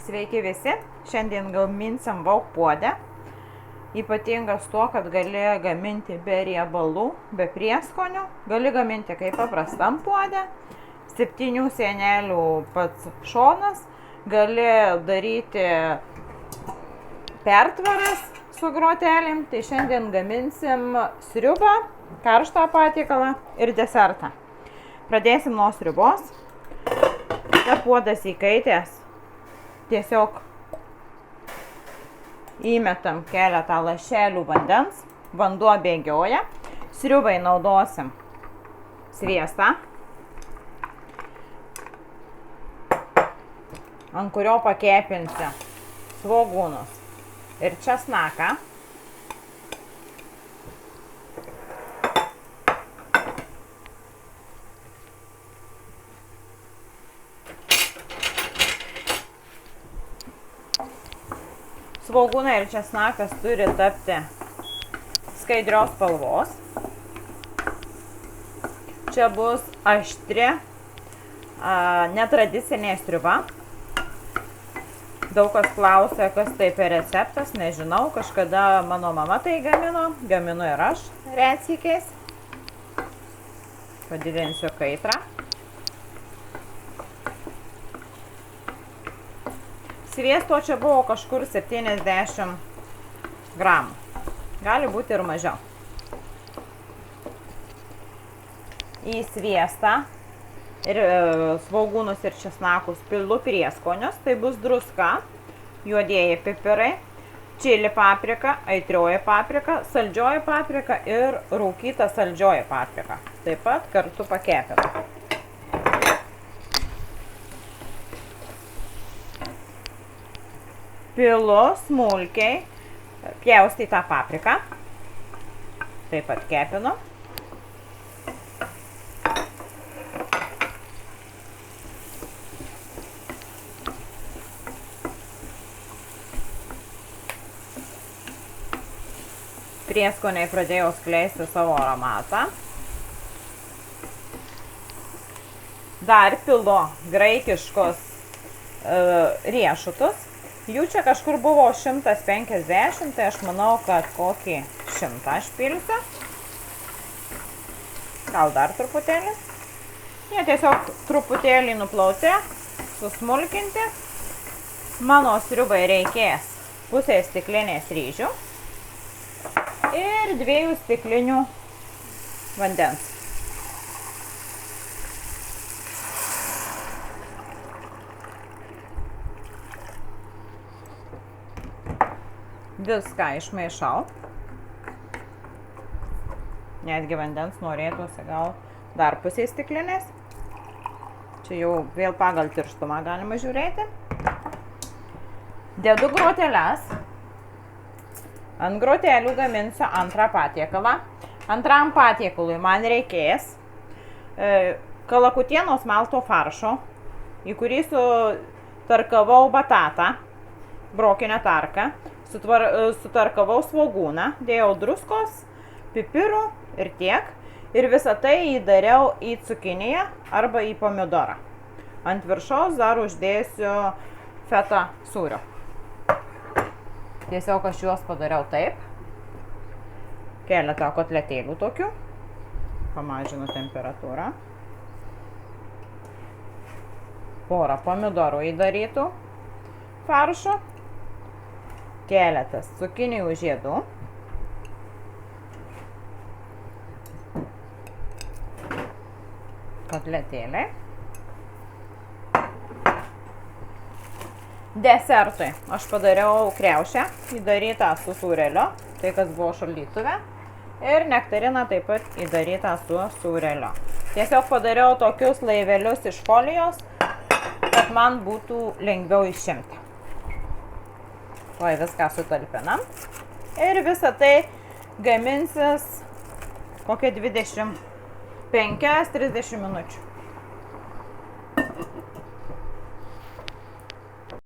Sveiki visi, šiandien gaminsim vaukpuodę. Ypatingas tuo, kad gali gaminti be riebalų, be prieskonių. Gali gaminti kaip paprastam puodė. 7 sienelių pats šonas. Gali daryti pertvaras su grotelėm. Tai šiandien gaminsim sriubą, karštą patiekalą ir desertą. Pradėsim nuo sriubos. Ta puodas įkaitęs. Tiesiog įmetam keletą lašelių vandens, vanduo bėgioja. Sriubai naudosim sviestą, ant kurio pakepinsi svogūnus ir česnaką. Svogūnai ir česnakas turi tapti skaidrios spalvos. Čia bus aštri, netradicinė sriuba. Daug kas klausia, kas tai per receptas, nežinau. Kažkada mano mama tai gaminu ir aš retsykiais. Padidinsiu kaitrą. Sviesto čia buvo kažkur 70 gramų. Gali būti ir mažiau. Į sviestą ir svogūnus ir česnakus pilu prieskonius. Tai bus druska, juodieji pipirai, čili paprika, aitrioji paprika, saldžioji paprika ir rūkyta saldžioji paprika. Taip pat kartu pakepinam. Pilu smulkiai pjaustytą papriką. Taip pat kepinu. Prieskoniai pradėjau skleisti savo aromatą. Dar pilu graikiškus riešutus. Jų čia kažkur buvo 150, tai aš manau, kad kokį 100 aš pilsiu. Gal dar truputėlį. Jie tiesiog truputėlį nuplauti, susmulkinti. Mano sriubai reikės pusės stiklinės ryžių ir 2 stiklinių vandens. Viską išmaišau. Netgi vandens norėtųsi gal dar pusės stiklinės. Čia jau vėl pagal tirštumą galima žiūrėti. Dedu groteles. Ant grotelių gaminsiu antrą patiekalą. Antram patiekalui man reikės kalakutienos malto faršo, į kurį sutarkavau batatą, brokinę tarką. Sutarkavau svogūną, dėjau druskos, pipirų ir tiek. Ir visą tai įdariau į cukiniją arba į pomidorą. Ant viršaus dar uždėsiu feta sūrio. Tiesiog aš juos padariau taip. Keletą kotletėlių tokių. Pamažinu temperatūrą. Porą pomidorų įdarytų faršo. Keletas cukinijų žiedų. Kotletėliai. Desertui aš padariau kriaušę, įdarytą su sūreliu, tai kas buvo šaldytuve. Ir nektariną taip pat įdarytą su sūreliu. Tiesiog padariau tokius laivelius iš folijos, kad man būtų lengviau išimti. Tuoj viską sutalpinam. Ir visą tai gaminsis kokią 25-30 minučių.